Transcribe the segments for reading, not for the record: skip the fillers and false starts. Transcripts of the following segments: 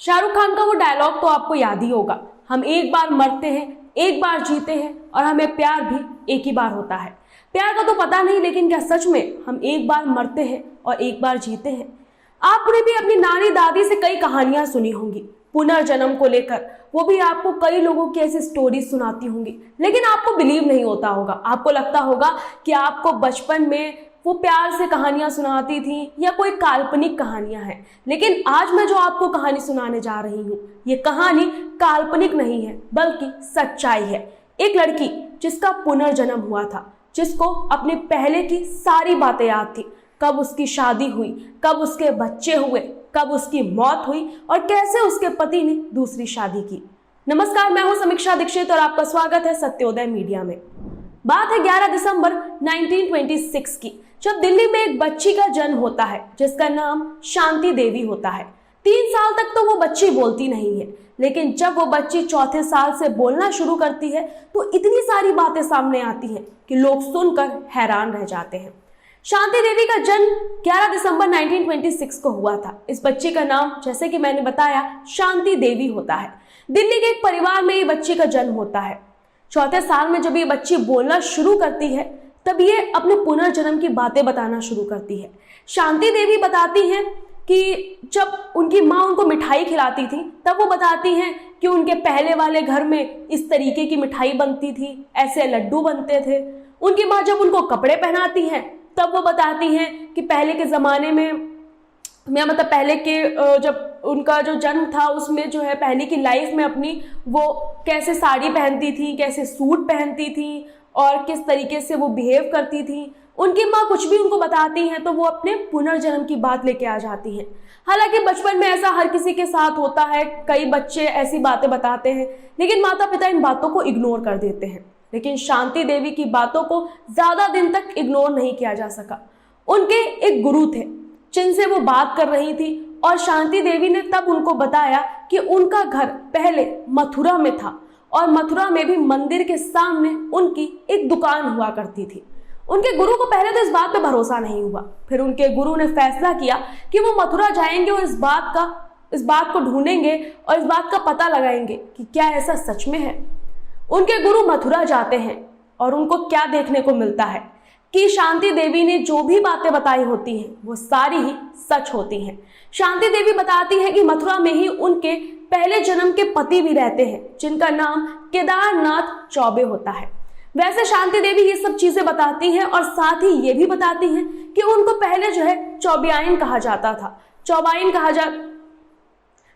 शाहरुख खान का वो डायलॉग तो आपको याद ही होगा, हम एक बार मरते हैं, एक बार जीते हैं और हमें प्यार भी एक ही बार होता है। प्यार का तो पता नहीं, लेकिन क्या सच में हम एक बार मरते हैं और एक बार जीते हैं? आपने भी अपनी नानी दादी से कई कहानियां सुनी होंगी पुनर्जन्म को लेकर, वो भी आपको कई लोगों की ऐसी स्टोरी सुनाती होंगी, लेकिन आपको बिलीव नहीं होता होगा। आपको लगता होगा कि आपको बचपन में वो प्यार से कहानियां सुनाती थी या कोई काल्पनिक कहानियां हैं। लेकिन आज मैं जो आपको कहानी सुनाने जा रही हूँ, ये कहानी काल्पनिक नहीं है बल्कि सच्चाई है। एक लड़की जिसका पुनर्जन्म हुआ था, जिसको अपने पहले की सारी बातें याद थी, कब उसकी शादी हुई, कब उसके बच्चे हुए, कब उसकी मौत हुई और कैसे उसके पति ने दूसरी शादी की। नमस्कार, मैं हूं समीक्षा दीक्षित और आपका स्वागत है सत्योदय मीडिया में। बात है 11 दिसंबर 1926 की, जब दिल्ली में एक बच्ची का जन्म होता है जिसका नाम शांति देवी होता है। 3 साल तक तो वो बच्ची बोलती नहीं है, लेकिन जब वो बच्ची चौथे साल से बोलना शुरू करती है तो इतनी सारी बातें सामने आती हैं कि लोग सुनकर हैरान रह जाते हैं। शांति देवी का जन्म 11 दिसंबर 1926 को हुआ था। इस बच्ची का नाम, जैसे कि मैंने बताया, शांति देवी होता है। दिल्ली के एक परिवार में ये बच्ची का जन्म होता है। चौथे साल में जब ये बच्ची बोलना शुरू करती है तब ये अपने पुनर्जन्म की बातें बताना शुरू करती है। शांति देवी बताती हैं कि जब उनकी माँ उनको मिठाई खिलाती थी तब वो बताती हैं कि उनके पहले वाले घर में इस तरीके की मिठाई बनती थी, ऐसे लड्डू बनते थे। उनकी माँ जब उनको कपड़े पहनाती हैं तब वो बताती हैं कि पहले के ज़माने में मतलब पहले के जब उनका जो जन्म था उसमें जो है पहले की लाइफ में अपनी वो कैसे साड़ी पहनती थी, कैसे सूट पहनती थी और किस तरीके से वो बिहेव करती थी। उनकी माँ कुछ भी उनको बताती हैं तो वो अपने पुनर्जन्म की बात लेके आ जाती हैं। हालांकि बचपन में ऐसा हर किसी के साथ होता है, कई बच्चे ऐसी बातें बताते हैं, लेकिन माता पिता इन बातों को इग्नोर कर देते हैं। लेकिन शांति देवी की बातों को ज़्यादा दिन तक इग्नोर नहीं किया जा सका। उनके एक गुरु थे जिनसे वो बात कर रही थी और शांति देवी ने तब उनको बताया कि उनका घर पहले मथुरा में था और मथुरा में भी मंदिर के सामने उनकी एक दुकान हुआ करती थी। उनके गुरु को पहले तो इस बात पे भरोसा नहीं हुआ। फिर उनके गुरु ने फैसला किया कि वो मथुरा जाएंगे और इस बात को ढूंढेंगे और इस बात का पता लगाएंगे कि क्या ऐसा सच में है। उनके गुरु मथुरा जाते हैं और उनको क्या देखने को मिलता है कि शांति देवी ने जो भी बातें बताई होती हैं वो सारी ही सच होती हैं। शांति देवी बताती है कि मथुरा में ही उनके पहले जन्म के पति भी रहते हैं जिनका नाम केदारनाथ चौबे होता है। वैसे शांति देवी ये सब चीजें बताती हैं और साथ ही ये भी बताती हैं कि उनको पहले जो है चौबेआइन कहा जाता था,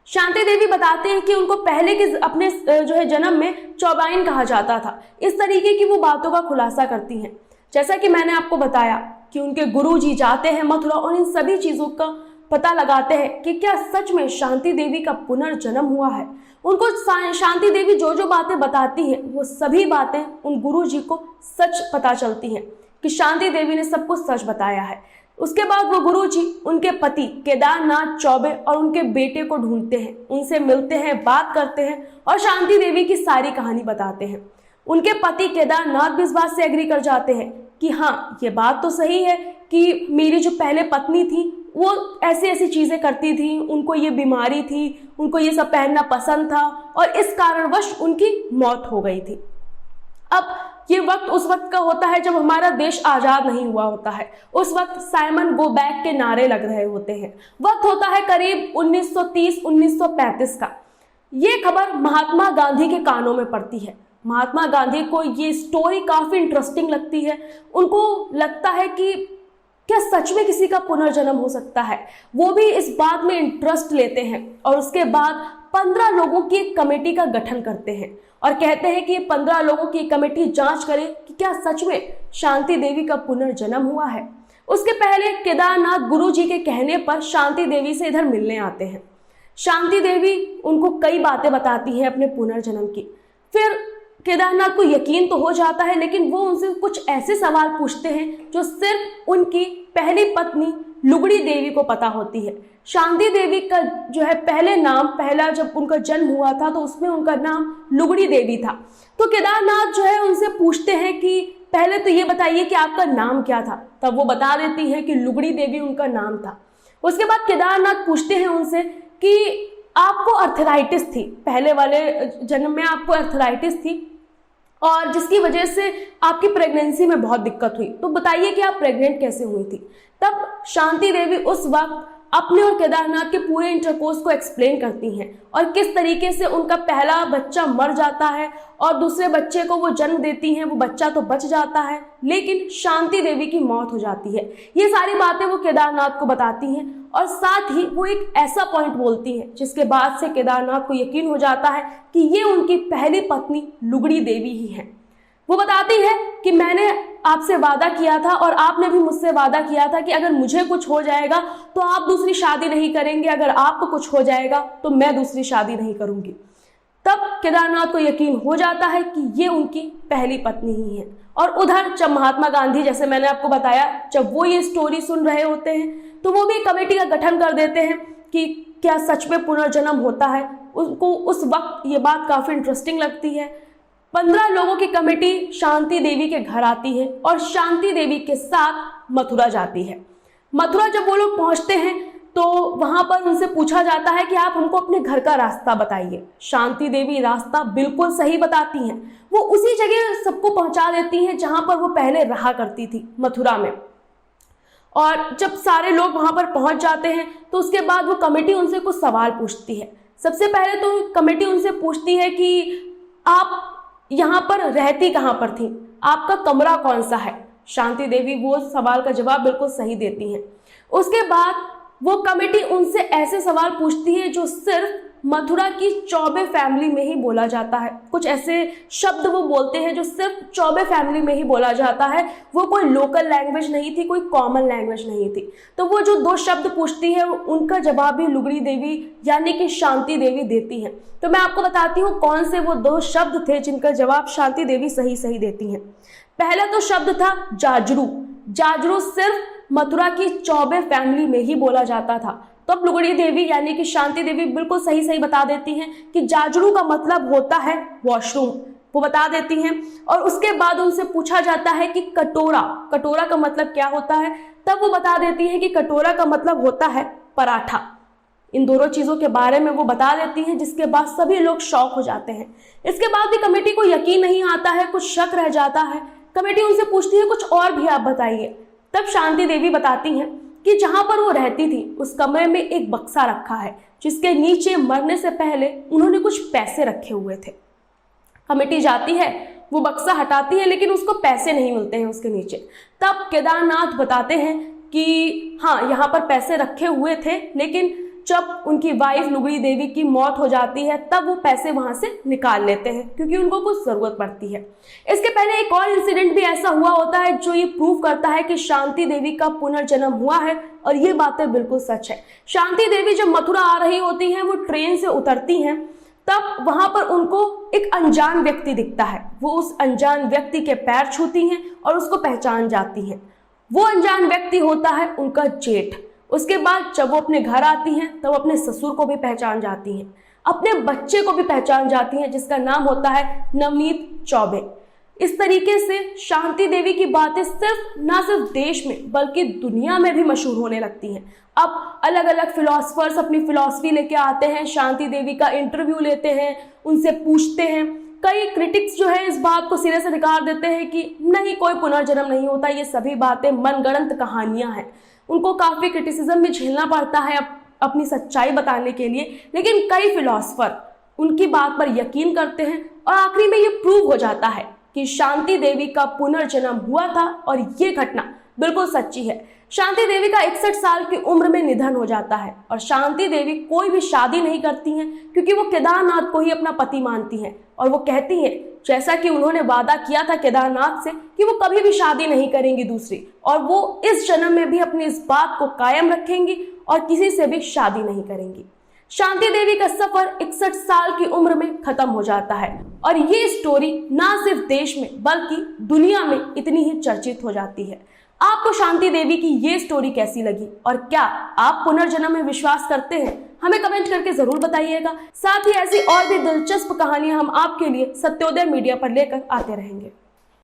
शांति देवी बताते हैं कि उनको पहले के अपने जो है जन्म में चौबेआइन कहा जाता था। इस तरीके की वो बातों का खुलासा करती हैं। जैसा कि मैंने आपको बताया कि उनके गुरुजी जाते हैं मथुरा और इन सभी चीजों का पता लगाते हैं कि क्या सच में शांति देवी का पुनर्जन्म हुआ है। उनको शांति देवी जो जो बातें बताती हैं वो सभी बातें उन गुरुजी को सच पता चलती हैं कि शांति देवी ने सब कुछ सच बताया है। उसके बाद वो गुरुजी उनके पति केदारनाथ चौबे और उनके बेटे को ढूंढते हैं, उनसे मिलते हैं, बात करते हैं और शांति देवी की सारी कहानी बताते हैं। उनके पति केदारनाथ भी इस बात से एग्री कर जाते हैं कि हाँ, ये बात तो सही है कि मेरी जो पहले पत्नी थी वो ऐसी ऐसी चीज़ें करती थी, उनको ये बीमारी थी, उनको ये सब पहनना पसंद था और इस कारणवश उनकी मौत हो गई थी। अब ये वक्त उस वक्त का होता है जब हमारा देश आज़ाद नहीं हुआ होता है। उस वक्त साइमन गो बैक के नारे लग रहे होते हैं। वक्त होता है करीब 1930-1935 का। ये खबर महात्मा गांधी के कानों में पड़ती है। महात्मा गांधी को ये स्टोरी काफ़ी इंटरेस्टिंग लगती है। उनको लगता है कि क्या सच में किसी का पुनर्जन्म हो सकता है। वो भी इस बात में इंटरेस्ट लेते हैं और उसके बाद 15 लोगों की एक कमेटी का गठन करते हैं और कहते हैं कि ये 15 लोगों की कमेटी जांच करे कि क्या सच में शांति देवी का पुनर्जन्म हुआ है। उसके पहले केदारनाथ गुरुजी के कहने पर शांति देवी से इधर मिलने आते हैं। शांति देवी उनको कई बातें बताती है अपने पुनर्जन्म की। फिर केदारनाथ को यकीन तो हो जाता है, लेकिन वो उनसे कुछ ऐसे सवाल पूछते हैं जो सिर्फ उनकी पहली पत्नी लुगड़ी देवी को पता होती है। शांति देवी का जो है पहला जब उनका जन्म हुआ था तो उसमें उनका नाम लुगड़ी देवी था। तो केदारनाथ जो है उनसे पूछते हैं कि पहले तो ये बताइए कि आपका नाम क्या था। तब वो बता देती है कि लुगड़ी देवी उनका नाम था। उसके बाद केदारनाथ पूछते हैं उनसे कि आपको अर्थराइटिस थी, पहले वाले जन्म में आपको अर्थराइटिस थी और जिसकी वजह से आपकी प्रेगनेंसी में बहुत दिक्कत हुई। तो बताइए कि आप प्रेग्नेंट कैसे हुई थी। तब शांति देवी उस वक्त अपने और केदारनाथ के पूरे इंटरकोर्स को एक्सप्लेन करती हैं और किस तरीके से उनका पहला बच्चा मर जाता है और दूसरे बच्चे को वो जन्म देती हैं, वो बच्चा तो बच जाता है लेकिन शांति देवी की मौत हो जाती है। ये सारी बातें वो केदारनाथ को बताती हैं और साथ ही वो एक ऐसा पॉइंट बोलती हैं जिसके बाद से केदारनाथ को यकीन हो जाता है कि ये उनकी पहली पत्नी लुगड़ी देवी ही है। वो बताती है कि मैंने आपसे वादा किया था और आपने भी मुझसे वादा किया था कि अगर मुझे कुछ हो जाएगा तो आप दूसरी शादी नहीं करेंगे, अगर आपको कुछ हो जाएगा तो मैं दूसरी शादी नहीं करूंगी। तब केदारनाथ को यकीन हो जाता है कि ये उनकी पहली पत्नी ही है। और उधर जब महात्मा गांधी, जैसे मैंने आपको बताया, जब वो ये स्टोरी सुन रहे होते हैं तो वो भी कमेटी का गठन कर देते हैं कि क्या सच में पुनर्जन्म होता है। उनको उस वक्त ये बात काफी इंटरेस्टिंग लगती है। 15 लोगों की कमेटी शांति देवी के घर आती है और शांति देवी के साथ मथुरा जाती है। मथुरा जब वो लोग पहुंचते हैं तो वहां पर उनसे पूछा जाता है कि आप हमको अपने घर का रास्ता बताइए। शांति देवी रास्ता बिल्कुल सही बताती हैं। वो उसी जगह सबको पहुंचा देती हैं जहां पर वो पहले रहा करती थी, मथुरा में। और जब सारे लोग वहां पर पहुंच जाते हैं तो उसके बाद वो कमेटी उनसे कुछ सवाल पूछती है। सबसे पहले तो कमेटी उनसे पूछती है कि आप यहाँ पर रहती कहाँ पर थी, आपका कमरा कौन सा है। शांति देवी वो सवाल का जवाब बिल्कुल सही देती हैं। उसके बाद वो कमेटी उनसे ऐसे सवाल पूछती है जो सिर्फ मथुरा की चौबे फैमिली में ही बोला जाता है। कुछ ऐसे शब्द वो बोलते हैं जो सिर्फ चौबे फैमिली में ही बोला जाता है। वो कोई लोकल लैंग्वेज नहीं थी, कोई कॉमन लैंग्वेज नहीं थी। तो वो जो 2 शब्द पूछती है उनका जवाब भी लुगड़ी देवी यानी कि शांति देवी देती हैं। तो मैं आपको बताती हूँ कौन से वो 2 शब्द थे जिनका जवाब शांति देवी सही सही देती हैं। पहला तो शब्द था जाजरू। जाजरू सिर्फ मथुरा की चौबे फैमिली में ही बोला जाता था। तो अब लुगड़ी देवी यानी कि शांति देवी बिल्कुल सही सही बता देती हैं कि जाजरू का मतलब होता है वॉशरूम, वो बता देती हैं। और उसके बाद उनसे पूछा जाता है कि कटोरा, कटोरा का मतलब क्या होता है, तब वो बता देती है कि कटोरा का मतलब होता है पराठा। इन दोनों चीजों के बारे में वो बता देती हैं जिसके बाद सभी लोग शॉक हो जाते हैं। इसके बाद भी कमेटी को यकीन नहीं आता है, कुछ शक रह जाता है। कमेटी उनसे पूछती है कुछ और भी आप बताइए। तब शांति देवी बताती हैं कि जहां पर वो रहती थी उस कमरे में एक बक्सा रखा है जिसके नीचे मरने से पहले उन्होंने कुछ पैसे रखे हुए थे। कमेटी जाती है, वो बक्सा हटाती है लेकिन उसको पैसे नहीं मिलते हैं उसके नीचे। तब केदारनाथ बताते हैं कि हाँ, यहाँ पर पैसे रखे हुए थे लेकिन जब उनकी वाइफ लुगड़ी देवी की मौत हो जाती है तब वो पैसे वहां से निकाल लेते हैं क्योंकि उनको कुछ जरूरत पड़ती है। इसके पहले एक और इंसिडेंट भी ऐसा हुआ होता है जो ये प्रूव करता है कि शांति देवी का पुनर्जन्म हुआ है और ये बातें बिल्कुल सच है। शांति देवी जब मथुरा आ रही होती हैं, वो ट्रेन से उतरती हैं, तब वहां पर उनको एक अनजान व्यक्ति दिखता है। वो उस अनजान व्यक्ति के पैर छूती हैं और उसको पहचान जाती हैं। वो अनजान व्यक्ति होता है उनका जेठ। उसके बाद जब वो अपने घर आती हैं तब अपने ससुर को भी पहचान जाती हैं, अपने बच्चे को भी पहचान जाती हैं जिसका नाम होता है नवनीत चौबे। इस तरीके से शांति देवी की बातें ना सिर्फ देश में बल्कि दुनिया में भी मशहूर होने लगती हैं। अब अलग अलग फिलोसफर्स अपनी फिलॉसफी लेके आते हैं, शांति देवी का इंटरव्यू लेते हैं, उनसे पूछते हैं। कई क्रिटिक्स जो है इस बात को सिरे से नकार देते हैं कि नहीं, कोई पुनर्जन्म नहीं होता, ये सभी बातें मनगढ़ंत कहानियां हैं। उनको काफी क्रिटिसिज्म भी झेलना पड़ता है अपनी सच्चाई बताने के लिए, लेकिन कई फिलोसफर उनकी बात पर यकीन करते हैं और आखिरी में ये प्रूव हो जाता है कि शांति देवी का पुनर्जन्म हुआ था और ये घटना बिल्कुल सच्ची है। शांति देवी का 61 साल की उम्र में निधन हो जाता है और शांति देवी कोई भी शादी नहीं करती हैं क्योंकि वो केदारनाथ को ही अपना पति मानती हैं और वो कहती हैं, जैसा कि उन्होंने वादा किया था केदारनाथ से, कि वो कभी भी शादी नहीं करेंगी दूसरी, और वो इस जन्म में भी अपनी इस बात को कायम रखेंगी और किसी से भी शादी नहीं करेंगी। शांति देवी का सफर 61 साल की उम्र में खत्म हो जाता है और ये स्टोरी ना सिर्फ देश में बल्कि दुनिया में इतनी ही चर्चित हो जाती है। आपको शांति देवी की ये स्टोरी कैसी लगी और क्या आप पुनर्जन्म में विश्वास करते हैं? हमें कमेंट करके जरूर बताइएगा। साथ ही ऐसी और भी दिलचस्प कहानियां हम आपके लिए सत्योदय मीडिया पर लेकर आते रहेंगे।